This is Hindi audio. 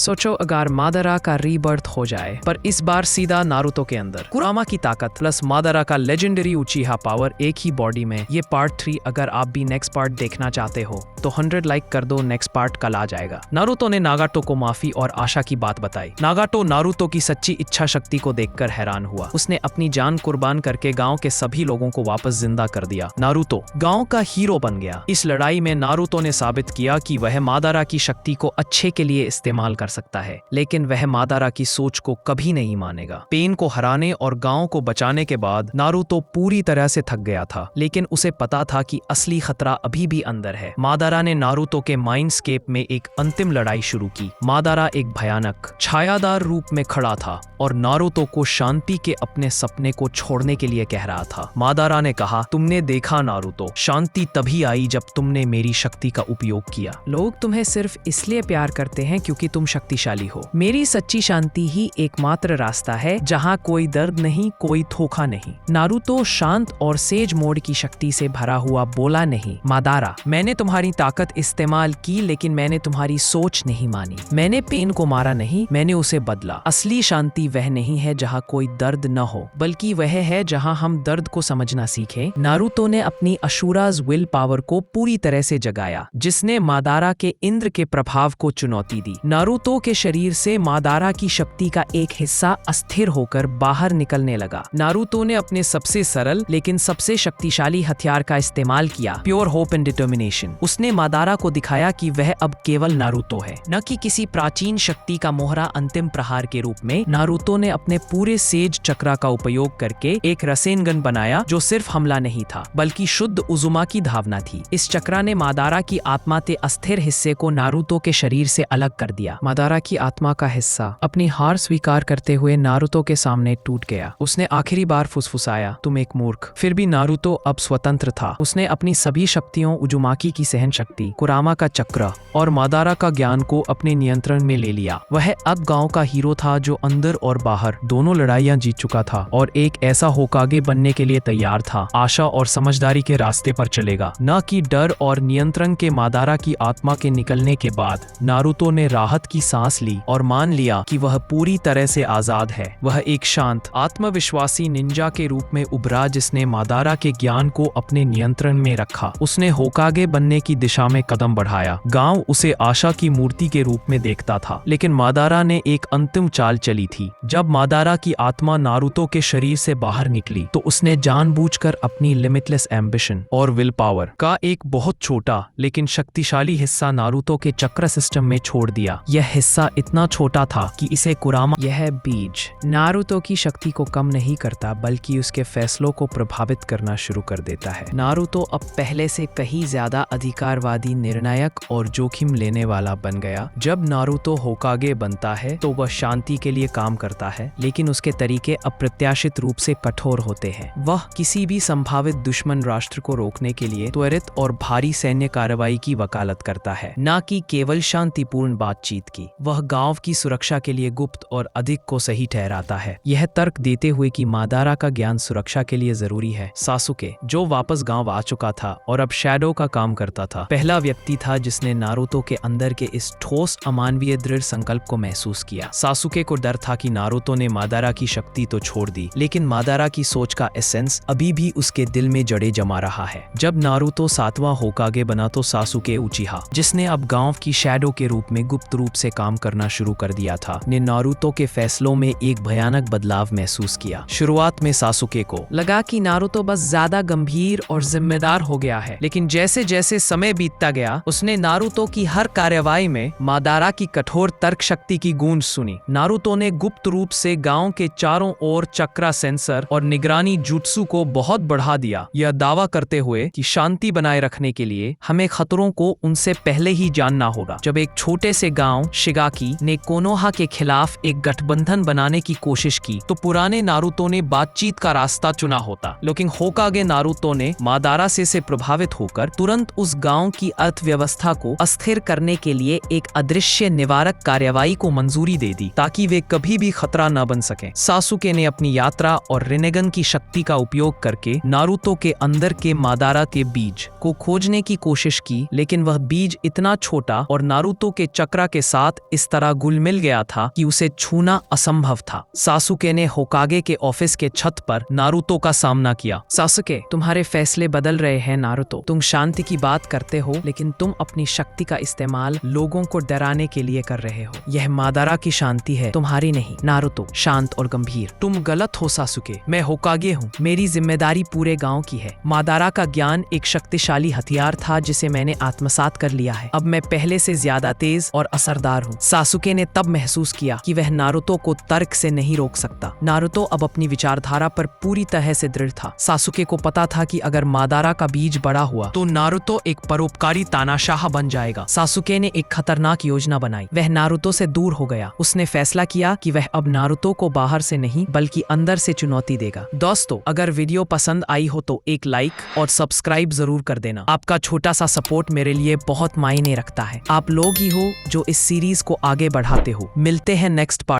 सोचो अगर मादारा का रीबर्थ हो जाए, पर इस बार सीधा नारुतो के अंदर। कुरामा की ताकत प्लस मादारा का लेजेंडरी उचीहा पावर एक ही बॉडी में। ये पार्ट 3 अगर आप भी नेक्स्ट पार्ट देखना चाहते हो तो 100 लाइक कर दो, नेक्स्ट पार्ट कल आ जाएगा। नारुतो ने नागाटो को माफी और आशा की बात बताई। नागाटो नारुतो की सच्ची इच्छा शक्ति को देखकर हैरान हुआ। उसने अपनी जान कुर्बान करके गांव के सभी लोगों को वापस जिंदा कर दिया। नारुतो गांव का हीरो बन गया। इस लड़ाई में नारुतो ने साबित किया कि वह मादारा की शक्ति को अच्छे के लिए इस्तेमाल कर सकता है, लेकिन वह मादारा की सोच को कभी नहीं मानेगा। पेन को हराने और गांव को बचाने के बाद नारुतो पूरी तरह से थक गया था, लेकिन उसे पता था कि असली खतरा अभी भी अंदर है। मादारा ने नारुतो के माइंडस्केप में एक अंतिम लड़ाई शुरू की। मादारा एक भयानक छायादार रूप में खड़ा था और नारुतो को शांति के अपने सपने को छोड़ने के लिए कह रहा था। मादारा ने कहा, तुमने देखा नारुतो, शांति तभी आई जब तुमने मेरी शक्ति का उपयोग किया। लोग तुम्हें सिर्फ इसलिए प्यार करते हैं क्योंकि तुम शक्तिशाली हो। मेरी सच्ची शांति ही एकमात्र रास्ता है जहाँ कोई दर्द नहीं, कोई धोखा नहीं। नारुतो शांत और सेज मोड की शक्ति से भरा हुआ बोला, नहीं मादारा, मैंने तुम्हारी ताकत इस्तेमाल की, लेकिन मैंने तुम्हारी सोच नहीं मानी। मैंने पेन को मारा नहीं, मैंने उसे बदला। असली शांति वह नहीं है जहाँ कोई दर्द न हो, बल्कि वह है जहाँ हम दर्द को समझना सीखें। नारुतो ने अपनी अशुराज विल पावर को पूरी तरह से जगाया, जिसने मादारा के इंद्र के प्रभाव को चुनौती दी। नारुतो के शरीर से मादारा की शक्ति का एक हिस्सा अस्थिर होकर बाहर निकलने लगा। नारुतो ने अपने सबसे सरल लेकिन सबसे शक्तिशाली हथियार का इस्तेमाल किया, प्योर होप एंड डिटर्मिनेशन। उसने मादारा को दिखाया कि वह अब केवल नारुतो है, न कि किसी प्राचीन शक्ति का मोहरा। अंतिम प्रहार के रूप में नारुतो ने अपने पूरे सेज चक्रा का उपयोग करके एक रसेनगन बनाया, जो सिर्फ हमला नहीं था बल्कि शुद्ध उजुमा की धावना थी। इस चक्रा ने मादारा की आत्मा के अस्थिर हिस्से को नारुतो के शरीर से अलग कर दिया। मादारा की आत्मा का हिस्सा अपनी हार स्वीकार करते हुए नारुतो के सामने टूट गया। उसने आखिरी बार फुसफुसाया, तुम एक मूर्ख। फिर भी नारुतो अब स्वतंत्र था। उसने अपनी सभी शक्तियों, उजुमाकी की सहन शक्ति, कुरामा का चक्र और मादारा का ज्ञान को अपने नियंत्रण में ले लिया। वह अब गांव का हीरो था जो अंदर और बाहर दोनों लड़ाइयां जीत चुका था और एक ऐसा होकागे बनने के लिए तैयार था। आशा और समझदारी के रास्ते पर चलेगा, न कि डर और नियंत्रण के। मादारा की आत्मा के निकलने के बाद नारुतो ने राहत की सांस ली और मान लिया कि वह पूरी तरह से आजाद है। वह एक शांत, आत्मविश्वासी निंजा के रूप में उभरा, जिसने मादारा के ज्ञान को अपने नियंत्रण में रखा। उसने होकागे बनने की दिशा में कदम बढ़ाया। गांव उसे आशा की मूर्ति के रूप में देखता था, लेकिन मादारा ने एक अंतिम चाल चली थी। जब मादारा की आत्मा नारुतो के शरीर से बाहर निकली तो उसने जानबूझकर अपनी लिमिटलेस एम्बिशन और विल पावर का एक बहुत छोटा लेकिन शक्तिशाली हिस्सा नारुतो के चक्र सिस्टम में छोड़ दिया। यह हिस्सा इतना छोटा था कि इसे कुरामा, यह बीज नारुतो की शक्ति को कम नहीं करता बल्कि उसके फैसलों को प्रभावित करना शुरू कर देता है। नारुतो अब पहले से कहीं ज्यादा अधिकारवादी, निर्णायक और जोखिम लेने वाला बन गया। जब नारुतो होकागे बनता है तो वह शांति के लिए काम करता है, लेकिन उसके तरीके अप्रत्याशित रूप से कठोर होते हैं। वह किसी भी संभावित दुश्मन राष्ट्र को रोकने के लिए त्वरित और भारी सैन्य कार्रवाई की वकालत करता है, न कि केवल शांतिपूर्ण बातचीत की। वह गांव की सुरक्षा के लिए गुप्त और अधिक को सही ठहराता है, यह तर्क देते हुए कि मादारा का ज्ञान सुरक्षा के लिए जरूरी है। सासुके, जो वापस गांव आ चुका था और अब शैडो का काम करता था, पहला व्यक्ति था जिसने नारुतो के अंदर के इस ठोस, अमानवीय दृढ़ संकल्प को महसूस किया। सासुके को डर था कि नारुतो ने मादारा की शक्ति तो छोड़ दी, लेकिन मादारा की सोच का एसेंस अभी भी उसके दिल में जड़े जमा रहा है। जब नारुतो 7वां होकागे बना तो सासुके उचिहा, जिसने अब गांव की शैडो के रूप में गुप्त रूप से काम करना शुरू कर दिया था, ने नारुतो के फैसलों में एक भयानक बदलाव महसूस किया। शुरुआत में सासुके को लगा कि नारुतो बस ज्यादा गंभीर और जिम्मेदार हो गया है, लेकिन जैसे जैसे समय बीतता गया उसने नारुतो की हर कार्रवाई में मादारा की कठोर तर्क शक्ति की गूंज सुनी। नारुतो ने गुप्त रूप से गांव के चारों ओर चक्रा सेंसर और निगरानी जुत्सु को बहुत बढ़ा दिया, यह दावा करते हुए कि शांति बनाए रखने के लिए हमें खतरों को उनसे पहले ही जानना होगा। जब एक छोटे से गांव शिगाकी ने कोनोहा के खिलाफ एक गठबंधन बनाने की कोशिश की तो पुराने नारुतो ने बातचीत का रास्ता चुना होता, लेकिन होकागे नारुतो ने मादारा से प्रभावित होकर तुरंत उस गांव की अर्थव्यवस्था को अस्थिर करने के लिए एक अदृश्य निवारक कार्यवाही को मंजूरी दे दी, ताकि वे कभी भी खतरा न बन सके। सासुके ने अपनी यात्रा और रिनेगन की शक्ति का उपयोग करके नारुतो के अंदर के मादारा के बीज को खोजने की कोशिश की, लेकिन वह बीज इतना छोटा और नारुतो के चक्रा के साथ साथ इस तरह घुल मिल गया था कि उसे छूना असंभव था। सासुके ने होकागे के ऑफिस के छत पर नारुतो का सामना किया। सासुके, तुम्हारे फैसले बदल रहे हैं नारुतो। तुम शांति की बात करते हो, लेकिन तुम अपनी शक्ति का इस्तेमाल लोगों को डराने के लिए कर रहे हो। यह मादारा की शांति है, तुम्हारी नहीं। नारुतो शांत और गंभीर। तुम गलत हो सासुके, मैं होकागे हूँ। मेरी जिम्मेदारी पूरे गांव की है। मादारा का ज्ञान एक शक्तिशाली हथियार था जिसे मैंने आत्मसात कर लिया है। अब मैं पहले से ज्यादा तेज और असरदार हूँ। सासुके ने तब महसूस किया कि वह नारुतो को तर्क से नहीं रोक सकता। नारुतो अब अपनी विचारधारा पर पूरी तरह से दृढ़ था। सासुके को पता था कि अगर मादारा का बीज बड़ा हुआ तो नारुतो एक परोपकारी तानाशाह बन जाएगा। सासुके ने एक खतरनाक योजना बनाई। वह नारुतो से दूर हो गया। उसने फैसला किया कि वह अब नारुतो को बाहर से नहीं बल्कि अंदर से चुनौती देगा। दोस्तों, अगर वीडियो पसंद आई हो तो एक लाइक और सब्सक्राइब जरूर कर देना। आपका छोटा सा सपोर्ट मेरे लिए बहुत मायने रखता है। आप लोग ही हो जो इस सीरीज को आगे बढ़ाते हो। मिलते हैं नेक्स्ट पार्ट।